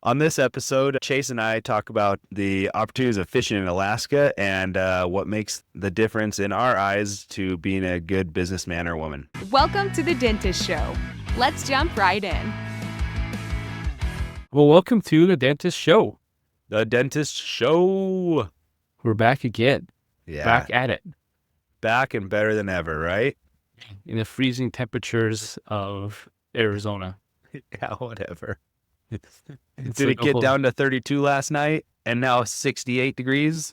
On this episode, Chase and I talk about the opportunities of fishing in Alaska and what makes the difference in our eyes to being a good businessman or woman. Welcome to The Dentist Show. Let's jump right in. Well, welcome to The Dentist Show. The Dentist Show. We're back again. Yeah. Back at it. Back and better than ever, right? In the freezing temperatures of Arizona. Yeah, whatever. It's Did like it get a whole- down to 32 last night and now 68 degrees?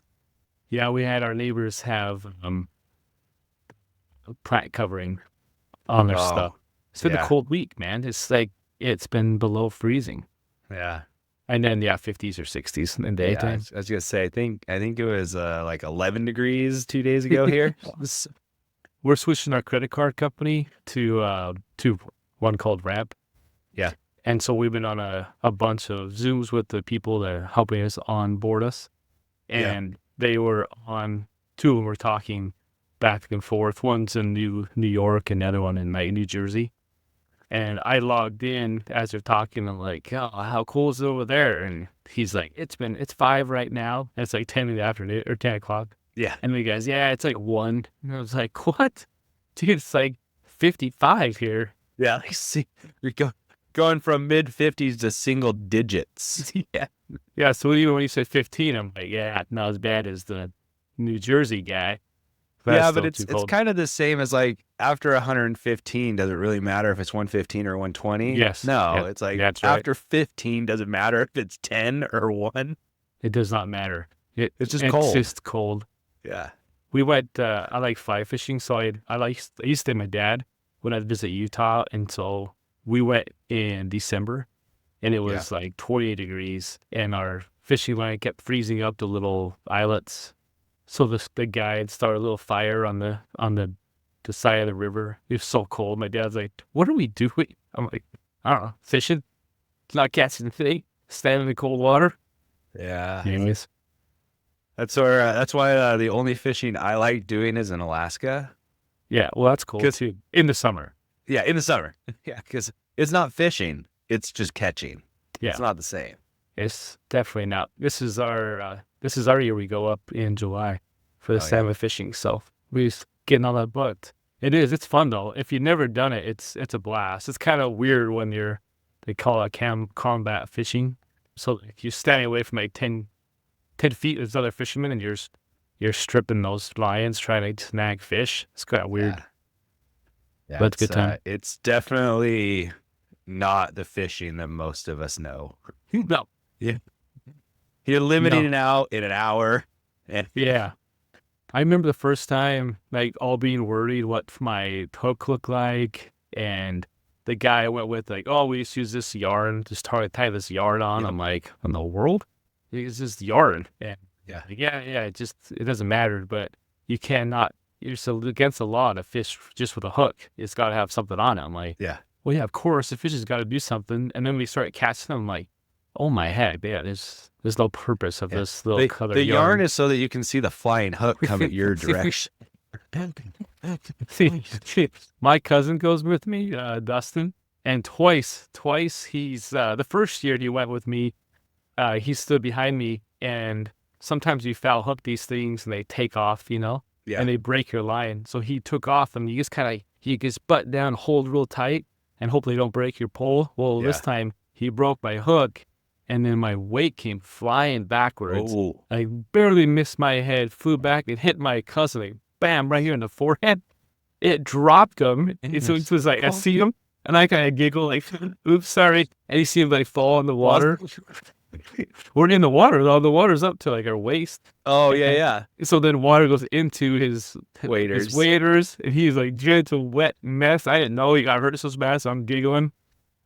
Yeah, we had our neighbors have a plant covering on their stuff. It's been yeah. a cold week, man. It's been below freezing. Yeah. And then, 50s or 60s in the Yeah, daytime. I was going to say, I think it was like 11 degrees 2 days ago here. We're switching our credit card company to one called Ramp. Yeah. And so we've been on a bunch of Zooms with the people that are helping us onboard us. And they were on, two of them were talking back and forth. One's in New York and the other one in New Jersey. And I logged in as they're talking. I'm like, oh, how cool is it over there? And he's like, it's 5 right now. And it's like 10 in the afternoon or 10 o'clock. Yeah. And the guy's, yeah, it's like 1. And I was like, what? Dude, it's like 55 here. Yeah. See, you're going from mid 50s to single digits. Yeah. Yeah. So even when you said 15, I'm like, yeah, not as bad as the New Jersey guy. Yeah, but it's kind of the same as like after 115, does it really matter if it's 115 or 120? Yes. No, Yeah, it's like that's right. after 15, does it matter if it's 10 or 1? It does not matter. It's just cold. It's just cold. Yeah. We went, I like fly fishing. So I used to stay with my dad when I'd visit Utah. And so we went in December and it was like 28 degrees and our fishing line kept freezing up to little islets. So the guide started a little fire on the side of the river. It was so cold. My dad's like, what are we doing? I'm like, I don't know, fishing. It's not catching anything. Standing in the cold water. Yeah. Anyways. That's why the only fishing I like doing is in Alaska. Yeah, well, that's cool too. In the summer. Yeah, in the summer. Yeah, because it's not fishing. It's just catching. Yeah. It's not the same. It's definitely not. This is our year. We go up in July for the salmon fishing. So we're just getting all that booked. It's fun though. If you've never done it, it's a blast. It's kind of weird when they call it combat fishing. So if you're standing away from like 10 feet, there's other fishermen and you're stripping those lines trying to snag fish. It's kind of weird. Yeah, but it's a good time. It's definitely not the fishing that most of us know. No. Yeah. You're limiting it out in an hour. And yeah. I remember the first time, like, all being worried what my hook looked like. And the guy I went with, like, oh, we just use this yarn, just tie this yarn on. I'm like, in the world? It's just yarn. And it doesn't matter, but you cannot, you're so against the law to fish just with a hook. It's got to have something on it. I'm like, well, yeah, of course, the fish has got to do something. And then we start catching them, I'm like, oh my heck, yeah, there's no purpose of this little color the yarn is so that you can see the flying hook come at your direction. My cousin goes with me, Dustin, and twice he's the first year he went with me, he stood behind me, and sometimes you foul hook these things and they take off, and they break your line. So he took off and you just butt down, hold real tight, and hopefully don't break your pole. Well, this time he broke my hook. And then my weight came flying backwards. Oh. I barely missed my head, flew back, and hit my cousin. Like, bam, right here in the forehead. It dropped him. So it was like, I see him, and I kind of giggle, like, oops, sorry. And he seemed like fall in the water. We're in the water, though. The water's up to like our waist. Oh, yeah. So then water goes into his waders, and he's like, just a wet mess. I didn't know he got hurt so bad, so I'm giggling.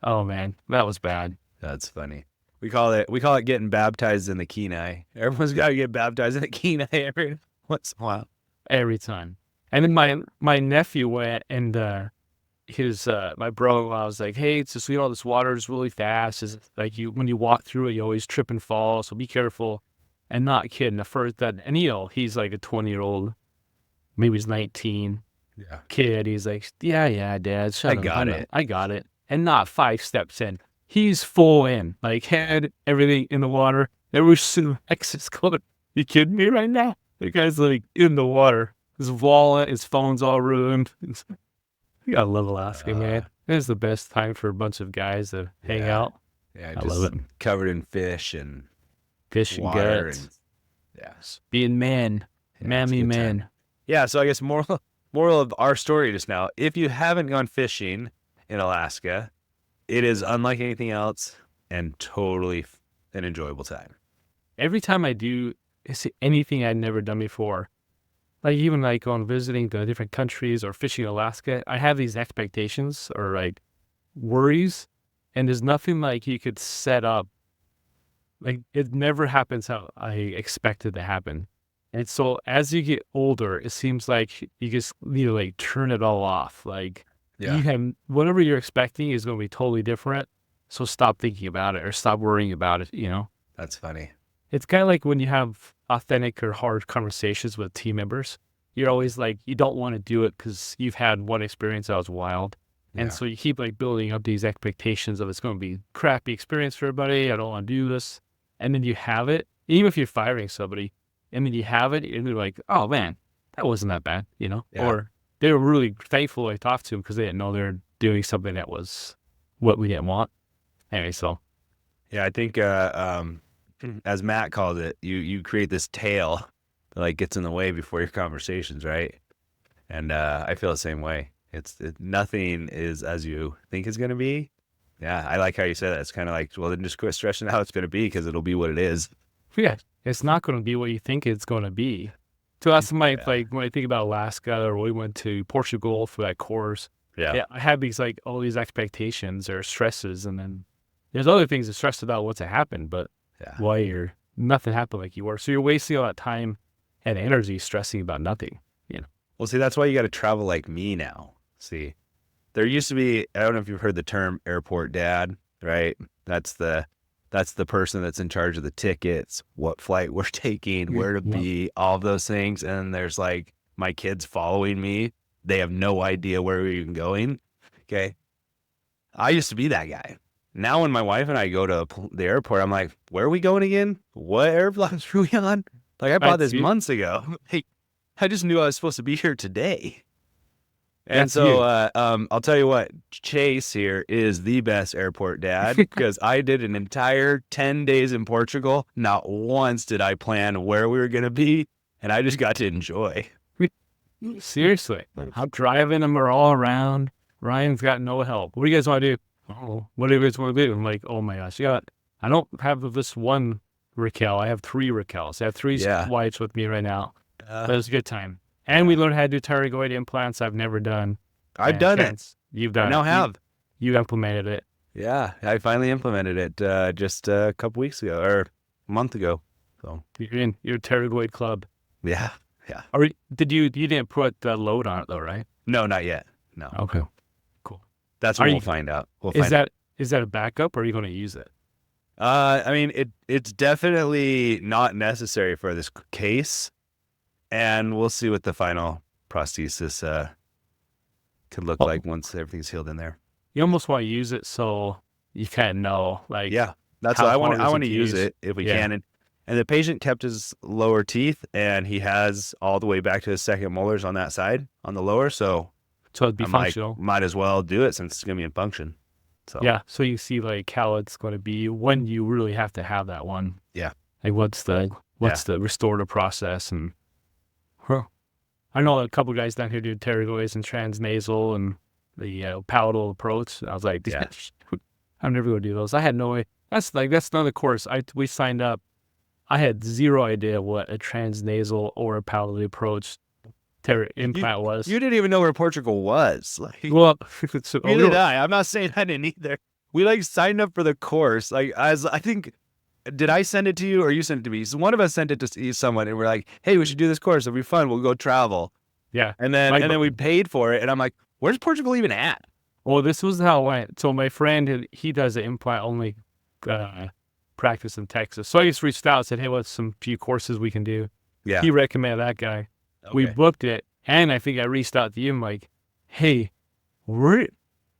Oh, man, that was bad. That's funny. We call it getting baptized in the Kenai. Everyone's got to get baptized in the Kenai every once in a while. Every time. And then my nephew went, and my brother-in-law was like, hey, it's just, this water is really fast. It's like when you walk through it, you always trip and fall, so be careful. And not kidding, he's like a 20-year-old, maybe he's 19 kid. He's like, yeah, Dad, I got it. And not 5 steps in. he's full in, like head, everything in the water. There was some exits going. You kidding me right now? The guy's like in the water. His wallet, his phone's all ruined. You gotta love Alaska, man. It's the best time for a bunch of guys to hang out. Yeah, I just love it. covered in fish and Fish and water guts. and yes. Being man. Yeah, it's a Mammy good time. man. Yeah, so I guess moral of our story just now, if you haven't gone fishing in Alaska, it is unlike anything else and totally an enjoyable time. Every time I do anything I'd never done before, like even like on visiting the different countries or fishing Alaska, I have these expectations or like worries, and there's nothing like you could set up. Like it never happens how I expected to happen. And so as you get older, it seems like you just need to like turn it all off. Like you have whatever you're expecting is going to be totally different. So stop thinking about it or stop worrying about it, you know? That's funny. It's kind of like when you have authentic or hard conversations with team members. You're always like, you don't want to do it because you've had one experience that was wild. And so you keep like building up these expectations of it's going to be a crappy experience for everybody. I don't want to do this. And then you have it, even if you're firing somebody, and then you have it, and you're like, oh man, that wasn't that bad, you know? Yeah. Or they were really thankful I talked to them because they didn't know they're doing something that was what we didn't want. Anyway, so. Yeah, I think as Matt called it, you create this tail that like gets in the way before your conversations, right? And I feel the same way. Nothing is as you think it's going to be. Yeah, I like how you said that. It's kind of like, well, then just quit stressing out how it's going to be because it'll be what it is. Yeah, it's not going to be what you think it's going to be. So that's like when I think about Alaska or we went to Portugal for that course. Yeah. I had these like all these expectations or stresses, and then there's other things to stress about what's to happen, but nothing happened like you were. So you're wasting all that time and energy stressing about nothing, you know. Well, see, that's why you got to travel like me now. See, there used to be, I don't know if you've heard the term airport dad, right? That's the person that's in charge of the tickets, what flight we're taking, where to be, all of those things. And there's like my kids following me. They have no idea where we're even going. Okay. I used to be that guy. Now when my wife and I go to the airport, I'm like, where are we going again? What airplanes are we on? Like I bought this months ago. Hey, I just knew I was supposed to be here today. And so I'll tell you what, Chase here is the best airport dad because I did an entire 10 days in Portugal. Not once did I plan where we were going to be, and I just got to enjoy. Seriously. I'm driving them all around. Ryan's got no help. What do you guys want to do? Oh, what do you guys want to do? I'm like, oh my gosh. I don't have this one Raquel. I have 3 Raquels. I have 3 wives with me right now. But it was a good time. And we learned how to do pterygoid implants I've never done. I've done it. You've done I it. now have. You implemented it. Yeah, I finally implemented it just a couple weeks ago or a month ago. So you're in your pterygoid club. Yeah. Or you didn't put the load on it though, right? No, not yet. No. Okay. Cool. That's what we'll find out. Is that a backup or are you going to use it? I mean, it's definitely not necessary for this case. And we'll see what the final prosthesis could look like once everything's healed in there. You almost want to use it so you kind of know, like, that's what I want to use it if we can. And the patient kept his lower teeth, and he has all the way back to his second molars on that side, on the lower. So it'd be functional. Like, might as well do it since it's gonna be in function. So so you see like how it's going to be when you really have to have that one. Yeah. Like what's the restorative process and. I know a couple guys down here do pterygoids and transnasal and the palatal approach. I was like, I'm never going to do those. I had no way. That's another course. We signed up. I had zero idea what a transnasal or a palatal approach implant was. You didn't even know where Portugal was. Well, neither did I. I'm not saying I didn't either. We signed up for the course. I think. Did I send it to you or you sent it to me? So one of us sent it to someone and we're like, hey, we should do this course. It'll be fun. We'll go travel. Yeah. And then we paid for it. And I'm like, where's Portugal even at? Well, this was how it went. So my friend, he does an implant only practice in Texas. So I just reached out and said, hey, what's some few courses we can do? Yeah. He recommended that guy. Okay. We booked it. And I think I reached out to you. I'm like, hey, where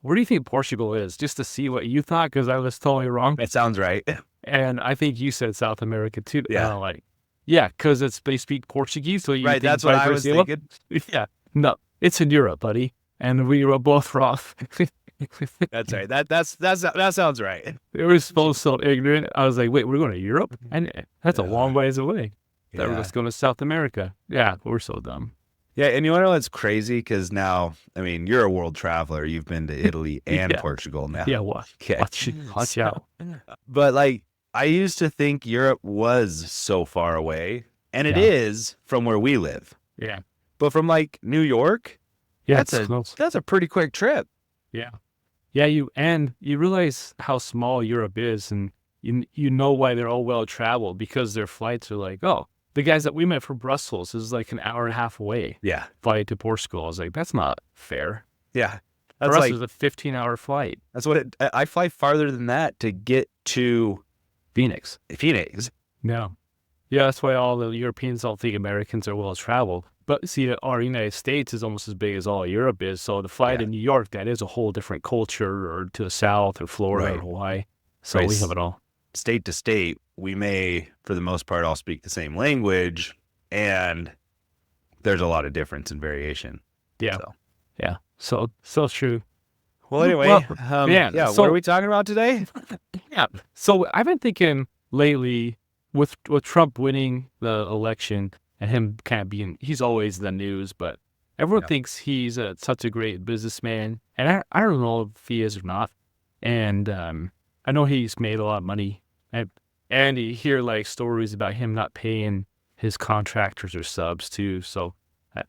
where do you think Portugal is? Just to see what you thought, because I was totally wrong. That sounds right. And I think you said South America too. Yeah. Yeah, because they speak Portuguese, so you Right, think that's what I was Brazil? thinking. Yeah, no, it's in Europe, buddy, and we were both wrong. That's right. That sounds right. They were both so ignorant. I was like, wait, we're going to Europe? And that's a Yeah. long ways away. That we're Yeah. just going to South America. Yeah, we're so dumb. Yeah, and you want to know what's crazy? Because now, I mean, you're a world traveler. You've been to Italy and Yeah. Portugal now. Yeah, what? Okay. Watch out. But like, I used to think Europe was so far away, and it Yeah. is from where we live. Yeah. But from like New York, Yeah, that's it's close. a pretty quick trip. Yeah. Yeah, you realize how small Europe is, and you know why they're all well traveled, because their flights are like, oh, the guys that we met from Brussels is like an hour and a half away. Yeah, Flight to Portugal. I was like, that's not fair. yeah. For That's us, like it's a 15-hour flight. that's what it. I fly farther than that to get to Phoenix. Phoenix. No. Yeah, that's why all the Europeans all think Americans are well traveled. But see, our United States is almost as big as all Europe is. So to fly Yeah. to New York, that is a whole different culture, or to the South or Florida Right. or Hawaii. So Right. we have it all. State to state, we may, for the most part, all speak the same language, and there's a lot of difference and variation. Yeah. So. Yeah. So true. Well, anyway, Well, yeah, so- what are we talking about today? Yeah. So I've been thinking lately, with Trump winning the election and him kind of being, he's always the news, but everyone Yeah. thinks he's such a great businessman. And I don't know if he is or not. And I know he's made a lot of money. And you hear like stories about him not paying his contractors or subs too. So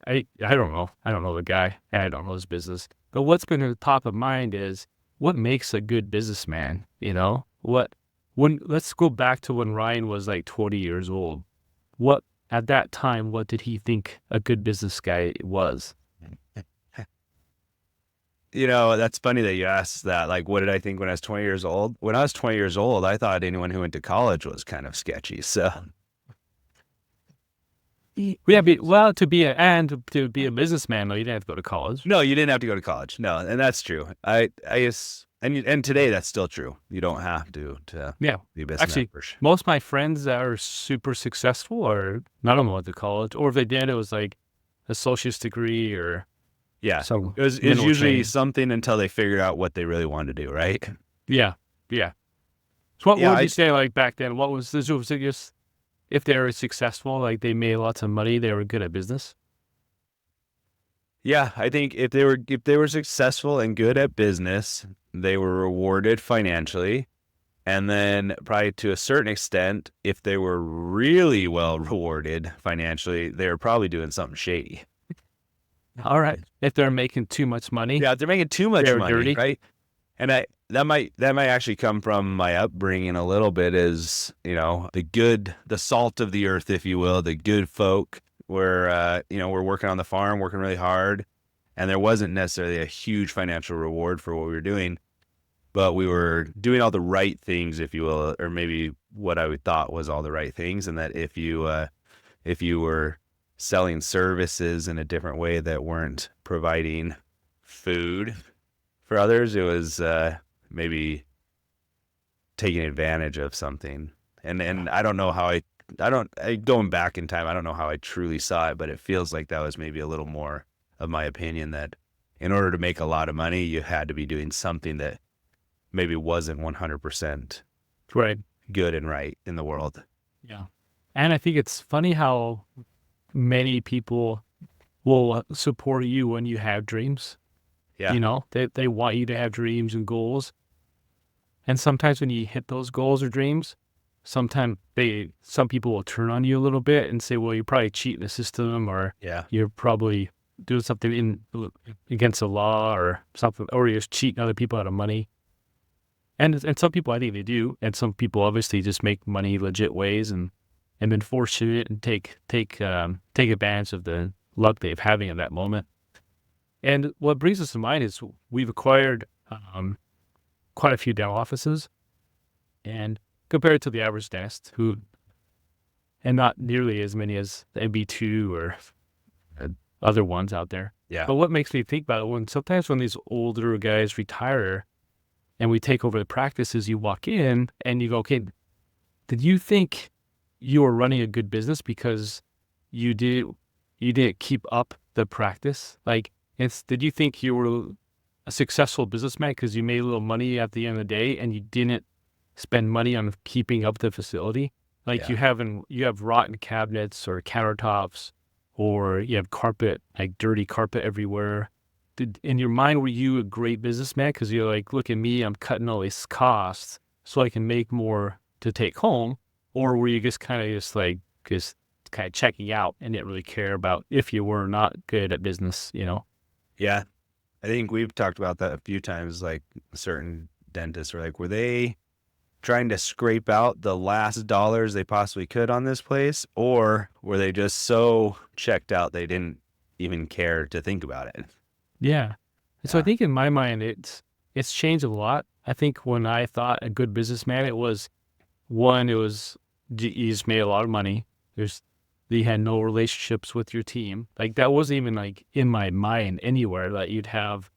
I don't know. I don't know the guy, and I don't know his business. But what's been at the top of mind is, what makes a good businessman? You know, let's go back to when Ryan was like 20 years old. What, at that time, what did he think a good business guy was? You know, that's funny that you asked that. Like, what did I think when I was 20 years old? When I was 20 years old, I thought anyone who went to college was kind of sketchy. So, Yeah, to be a businessman, though, you didn't have to go to college. no, you didn't have to go to college. No, and that's true. I guess, and today that's still true. You don't have to Yeah. be a businessman. Actually, most of my friends that are super successful are none of them went to college, or if they did, it was like a associate's degree or yeah, some. it was minimal usually training. something until they figured out what they really wanted to do, right? Yeah, yeah. So what Yeah, would you say like back then? What was this? Was it just if they were successful, like they made lots of money, they were good at business? Yeah, I think if they were successful and good at business, they were rewarded financially. And then probably to a certain extent, if they were really well rewarded financially, they were probably doing something shady. All right. If they're making too much money, Yeah, if they're making too much They're money, dirty. right? And that might actually come from my upbringing a little bit, is, you know, the salt of the earth, if you will, the good folk where, we're working on the farm, working really hard, and there wasn't necessarily a huge financial reward for what we were doing, but we were doing all the right things, if you will, or maybe what I would thought was all the right things. And that if you were selling services in a different way that weren't providing food for others, it was maybe taking advantage of something. And I don't know how going back in time, I don't know how I truly saw it, but it feels like that was maybe a little more of my opinion, that in order to make a lot of money, you had to be doing something that maybe wasn't 100% right? good and right in the world. Yeah. And I think it's funny how many people will support you when you have dreams. Yeah. You know, they want you to have dreams and goals. And sometimes when you hit those goals or dreams, some people will turn on you a little bit and say, well, you're probably cheating the system, or Yeah. you're probably doing something against the law or something, or you're just cheating other people out of money. And some people, I think they do. And some people obviously just make money legit ways and been fortunate and take advantage of the luck they've having at that moment. And what brings us to mind is we've acquired quite a few dental offices, and compared to the average dentist, and not nearly as many as the MB2 or other ones out there. Yeah. But what makes me think about it, sometimes when these older guys retire and we take over the practices, you walk in and you go, okay, did you think you were running a good business because you didn't keep up the practice? Like, did you think you were a successful businessman because you made a little money at the end of the day and you didn't spend money on keeping up the facility? Like Yeah. you have rotten cabinets or countertops, or you have carpet, like dirty carpet everywhere. In your mind, were you a great businessman because you're like, look at me, I'm cutting all these costs so I can make more to take home? Or were you just kind of just kind of checking out and didn't really care about if you were not good at business, you know? Yeah. I think we've talked about that a few times, like certain dentists are like, were they trying to scrape out the last dollars they possibly could on this place? Or were they just so checked out they didn't even care to think about it? Yeah. And so I Yeah. think in my mind, it's changed a lot. I think when I thought a good businessman, it was one, you just made a lot of money. You had no relationships with your team. Like that wasn't even like in my mind anywhere that you'd have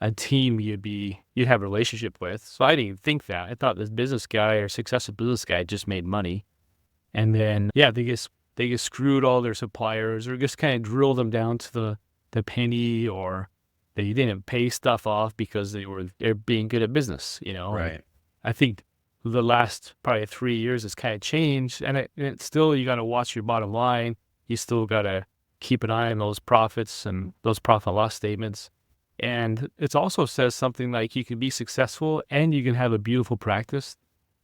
a team you'd have a relationship with. So I didn't even think that. I thought this business guy or successful business guy just made money. And then, yeah, they just screwed all their suppliers or just kind of drilled them down to the penny, or they didn't pay stuff off because they're being good at business, you know? And Right. I think the last probably 3 years has kind of changed, and it's still, you got to watch your bottom line. You still got to keep an eye on those profits and those profit and loss statements. And it also says something like you can be successful and you can have a beautiful practice,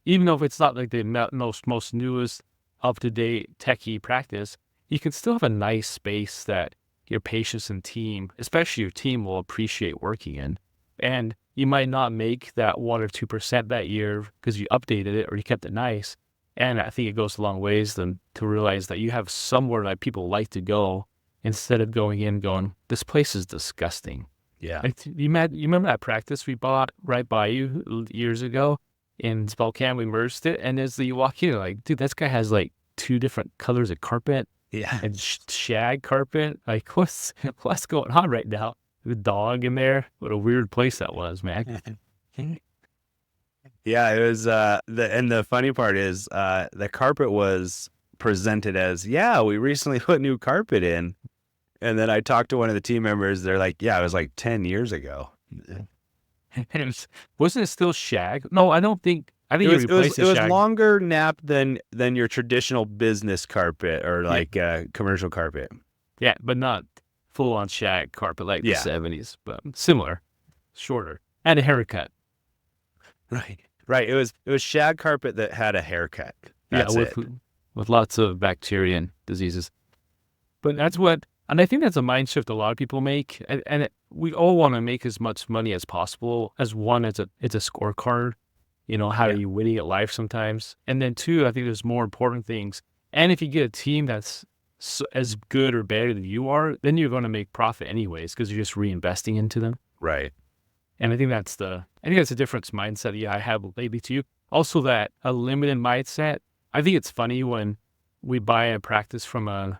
even though if it's not like the most newest up-to-date techie practice, you can still have a nice space that your patients and team, especially your team, will appreciate working in. And you might not make that 1 or 2% that year because you updated it or you kept it nice. And I think it goes a long ways then to realize that you have somewhere that people like to go instead of going in going, this place is disgusting. Yeah. Like, you remember that practice we bought right by you years ago in Spokane? We merged it, and as you walk in, you're like, dude, this guy has like 2 different colors of carpet Yeah. and shag carpet. Like, what's going on right now? The dog in there. What a weird place that was, man. Yeah, it was the funny part is the carpet was presented as, yeah, we recently put new carpet in. And then I talked to one of the team members, they're like, yeah, it was like 10 years ago. Wasn't it still shag? No, I don't think. I think It you was replaced the it was shag. longer nap than your traditional business carpet or like commercial carpet. Yeah, but not full on shag carpet like the Yeah. 70s, but similar, shorter, and a haircut. Right. Right. It was shag carpet that had a haircut. Yeah, That's it. with lots of bacteria and diseases. But and I think that's a mind shift a lot of people make, and we all want to make as much money as possible. As one, it's a scorecard. You know, how are Yeah. you winning at life sometimes? And then two, I think there's more important things. And if you get a team that's as good or better than you are, then you're going to make profit anyways because you're just reinvesting into them. Right. And I think that's a different mindset. Yeah, I have lately too. Also, that a limited mindset. I think it's funny when we buy a practice from a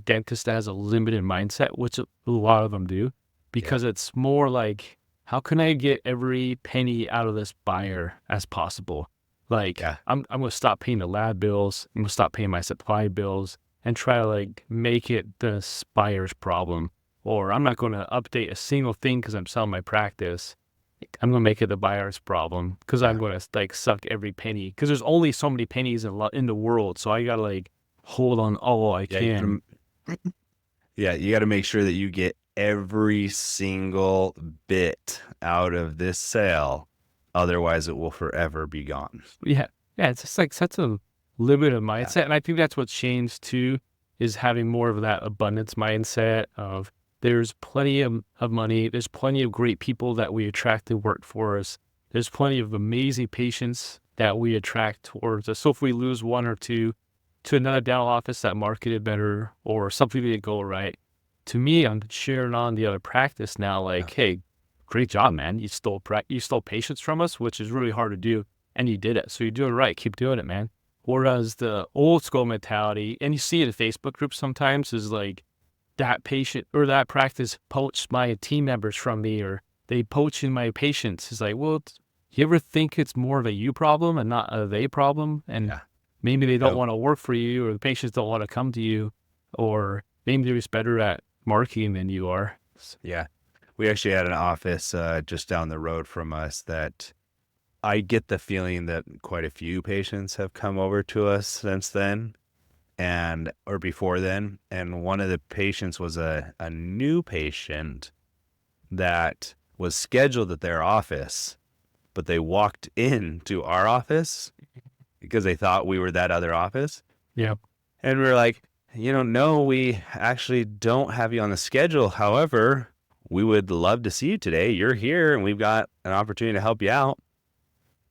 dentist that has a limited mindset, which a lot of them do, because it's more like, how can I get every penny out of this buyer as possible? Like, I'm going to stop paying the lab bills. I'm going to stop paying my supply bills and try to like make it the buyer's problem. Or I'm not going to update a single thing because I'm selling my practice. I'm going to make it the buyer's problem because I'm going to like suck every penny because there's only so many pennies in the world. So I got to like hold on all I can. You got to make sure that you get every single bit out of this sale. Otherwise, it will forever be gone. Yeah. It's just like such a limited mindset. And I think that's what's changed too, is having more of that abundance mindset of there's plenty of money. There's plenty of great people that we attract to work for us. There's plenty of amazing patients that we attract towards us. So if we lose one or two to another dental office that marketed better or something didn't go right, to me, I'm sharing on the other practice now, like, hey, great job, man. You stole patients from us, which is really hard to do. And you did it. So you're doing it right. Keep doing it, man. Whereas the old school mentality, and you see it in Facebook groups sometimes, is like, that patient or that practice poached my team members from me, or they poaching my patients. It's like, well, you ever think it's more of a you problem and not a they problem? And Yeah. maybe they don't Yep. want to work for you, or the patients don't want to come to you, or maybe they're just better at marketing than you are. Yeah. We actually had an office just down the road from us that I get the feeling that quite a few patients have come over to us since then or before then. And one of the patients was a new patient that was scheduled at their office, but they walked into our office because they thought we were that other office. Yeah. And we were like, no, we actually don't have you on the schedule. However, we would love to see you today. You're here and we've got an opportunity to help you out.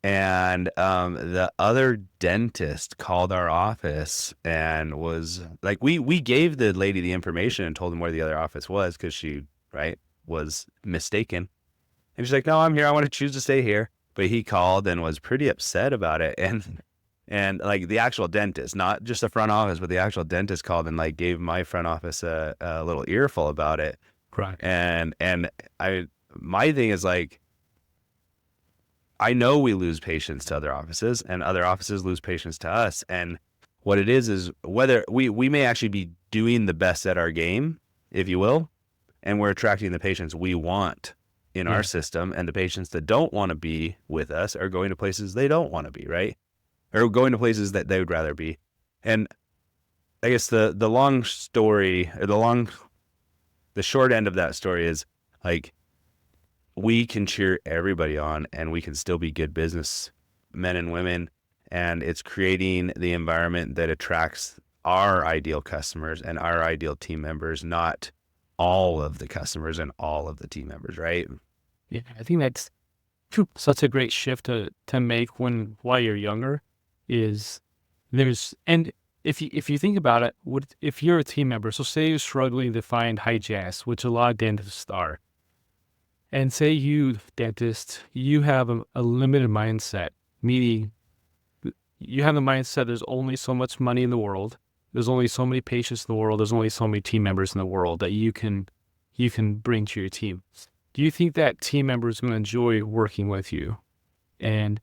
And the other dentist called our office and was like, we gave the lady the information and told them where the other office was because she, was mistaken. And she's like, no, I'm here. I want to choose to stay here. But he called and was pretty upset about it. And like the actual dentist, not just the front office, but the actual dentist called and like gave my front office a little earful about it. Right. And my thing is like, I know we lose patients to other offices and other offices lose patients to us. And what it is whether we may actually be doing the best at our game, if you will, and we're attracting the patients we want in our system, and the patients that don't want to be with us are going to places they don't want to be, right? Or going to places that they would rather be. And I guess the long story, or the short end of that story is like, we can cheer everybody on and we can still be good business men and women. And it's creating the environment that attracts our ideal customers and our ideal team members, not all of the customers and all of the team members, right? Yeah, I think that's such a great shift to make while you're younger. And if you think about it, if you're a team member, so say you're struggling to find hygienists, which a lot of dentists are, and say you, dentist, you have a limited mindset, meaning you have the mindset there's only so much money in the world, there's only so many patients in the world, there's only so many team members in the world that you can bring to your team. Do you think that team member is going to enjoy working with you? And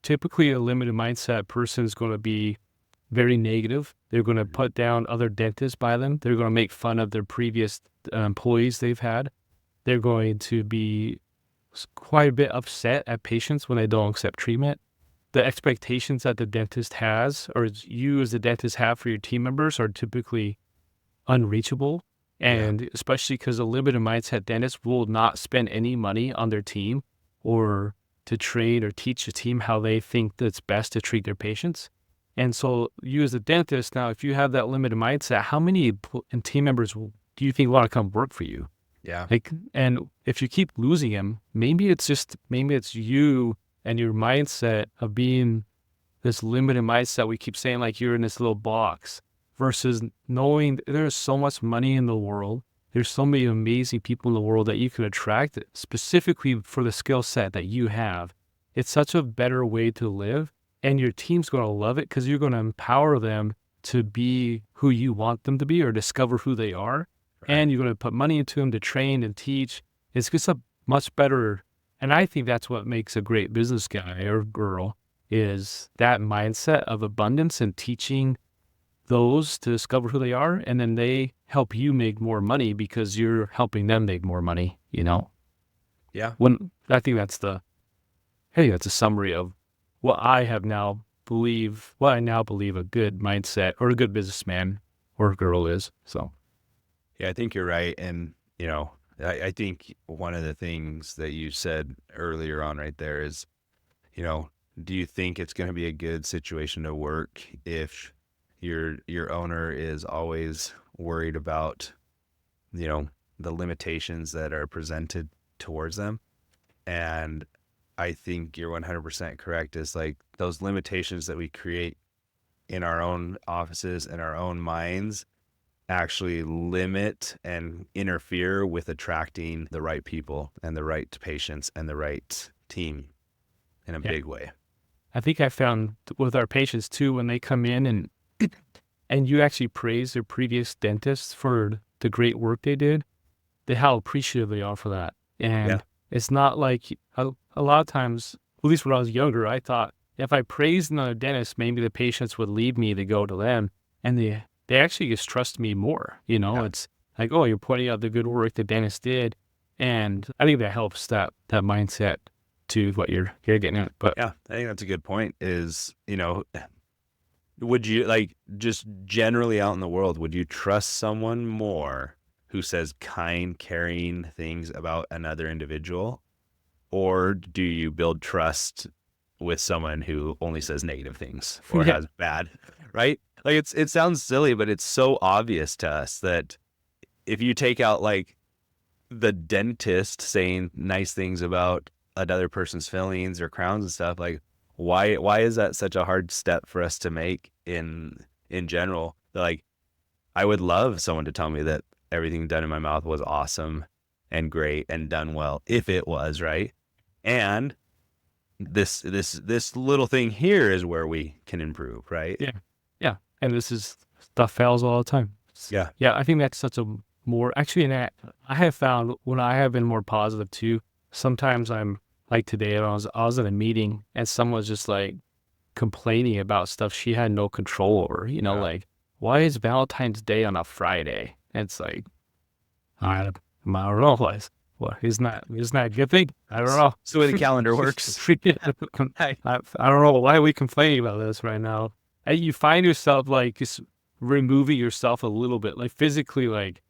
typically a limited mindset person is going to be very negative. They're going to put down other dentists by them. They're going to make fun of their previous employees they've had. They're going to be quite a bit upset at patients when they don't accept treatment. The expectations that the dentist has, or you as the dentist have for your team members, are typically unreachable. And especially because a limited mindset dentist will not spend any money on their team or to train or teach the team how they think that's best to treat their patients. And so you as a dentist, now, if you have that limited mindset, how many team members do you think want to come work for you? Yeah. And if you keep losing them, maybe it's you and your mindset of being this limited mindset. We keep saying like you're in this little box versus knowing there's so much money in the world. There's so many amazing people in the world that you can attract specifically for the skill set that you have. It's such a better way to live, and your team's going to love it because you're going to empower them to be who you want them to be or discover who they are. Right. And you're going to put money into them to train and teach. It's just a much better, and I think that's what makes a great business guy or girl, is that mindset of abundance and teaching those to discover who they are, and then they help you make more money because you're helping them make more money, Yeah. I think that's a summary of what I now believe a good mindset or a good businessman or girl is. So Yeah, I think you're right. And, I think one of the things that you said earlier on right there is, do you think it's going to be a good situation to work if your owner is always worried about, the limitations that are presented towards them? And I think you're 100% correct. Is like those limitations that we create in our own offices and our own minds actually limit and interfere with attracting the right people and the right patients and the right team in a big way. I think I found with our patients too, when they come in and you actually praise their previous dentist for the great work they did, how appreciative they are for that. And it's not like a lot of times, at least when I was younger, I thought if I praised another dentist, maybe the patients would leave me to go to them, and they actually just trust me more. It's like, oh, you're pointing out the good work the dentist did, and I think that helps that mindset to what you're getting at. But yeah, I think that's a good point. Is would you, like, just generally out in the world, would you trust someone more who says kind, caring things about another individual, or do you build trust with someone who only says negative things or has bad, right? Like, it sounds silly, but it's so obvious to us that if you take out like the dentist saying nice things about another person's fillings or crowns and stuff, like, why is that such a hard step for us to make in general? Like, I would love someone to tell me that everything done in my mouth was awesome and great and done well, if it was, right? And this little thing here is where we can improve, right? Yeah. And this is stuff fails all the time. Yeah. I think that's such a more, actually, and I have found when I have been more positive too, sometimes I'm like today, I was at a meeting and someone was just like complaining about stuff she had no control over, like, why is Valentine's Day on a Friday? And it's like, I don't know. What, isn't that a good thing? I don't know. It's the way the calendar works. I don't know. Why are we complaining about this right now? And you find yourself like just removing yourself a little bit, like physically, like,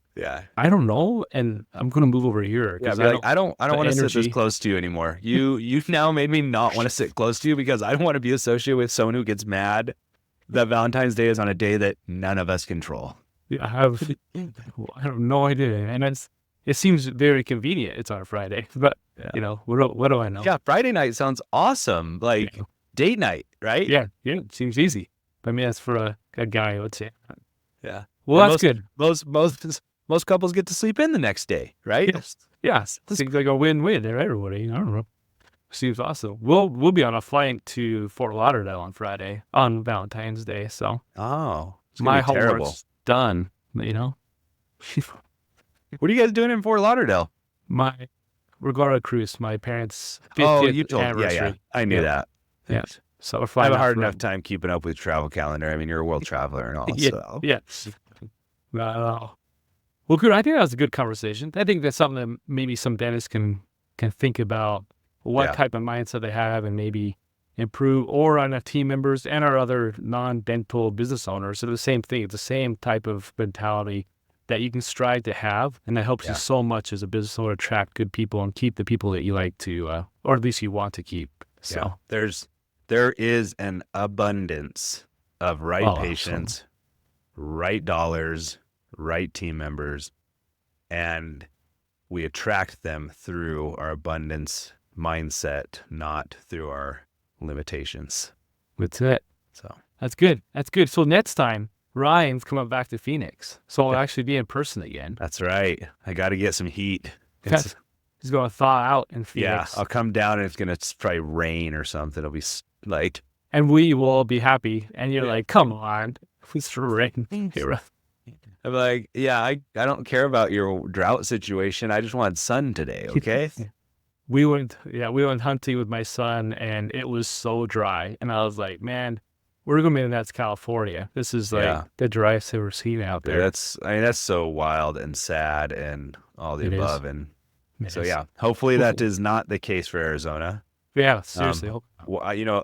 I don't know, and I'm gonna move over here. Yeah, I don't want to sit this close to you anymore. You've now made me not want to sit close to you because I don't want to be associated with someone who gets mad that Valentine's Day is on a day that none of us control. Yeah, I have no idea, and it seems very convenient. It's on a Friday, but what do I know? Yeah, Friday night sounds awesome, like date night, right? Yeah, it seems easy. I mean, that's for a guy, I would say. Yeah. Well, that's good. Most couples get to sleep in the next day, right? Yes. Seems like a win-win there, everybody. I don't know. Seems awesome. We'll be on a flight to Fort Lauderdale on Friday on Valentine's Day. So my homework's done. What are you guys doing in Fort Lauderdale? We're going on a cruise. My parents' 50th anniversary. Yeah. I knew that. Yeah. So we're I flying. have a hard enough time keeping up with travel calendar. I mean, you're a world traveler and all. Yeah. Well, good. I think that was a good conversation. I think that's something that maybe some dentists can think about what type of mindset they have and maybe improve, or on our team members and our other non-dental business owners. So the same thing. It's the same type of mentality that you can strive to have, and that helps you so much as a business owner attract good people and keep the people that you like to, or at least you want to keep. So there is an abundance of right patients, right dollars, right team members, and we attract them through our abundance mindset, not through our limitations. That's it. So that's good. So next time, Ryan's coming back to Phoenix, so I'll actually be in person again. That's right. I got to get some heat. He's going to thaw out in Phoenix. Yeah, I'll come down and it's going to probably rain or something. It'll be like, and we will all be happy. And you're like, come on, it's rain. I'm like, I don't care about your drought situation. I just want sun today, okay? We went hunting with my son, and it was so dry. And I was like, man, we're going to be that's California. This is like the driest I've ever seen out there. That's so wild and sad and all the above. And so, hopefully that is not the case for Arizona. Yeah, seriously.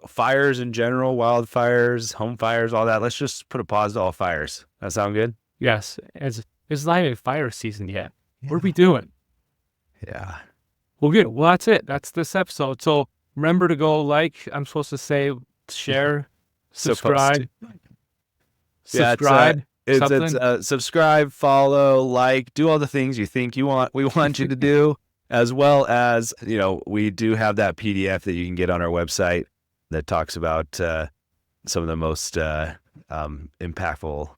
Fires in general, wildfires, home fires, all that. Let's just put a pause to all fires. That sound good? Yes. It's not even fire season yet. What are we doing? Yeah. Well, good. Well, that's it. That's this episode. So remember to go I'm supposed to say, share, subscribe. Subscribe. It's subscribe, follow, like, do all the things you think we want you to do, as well as, we do have that PDF that you can get on our website that talks about some of the most impactful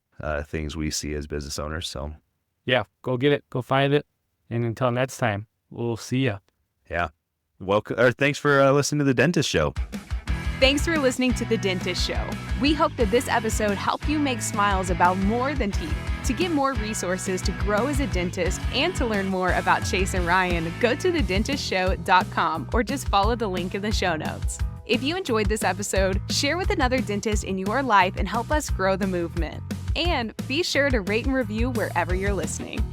things we see as business owners. So go get it, go find it. And until next time, we'll see ya. Yeah. Thanks for listening to The Dentist Show. Thanks for listening to The Dentist Show. We hope that this episode helped you make smiles about more than teeth. To get more resources to grow as a dentist and to learn more about Chase and Ryan, go to thedentistShow.com or just follow the link in the show notes. If you enjoyed this episode, share with another dentist in your life and help us grow the movement. And be sure to rate and review wherever you're listening.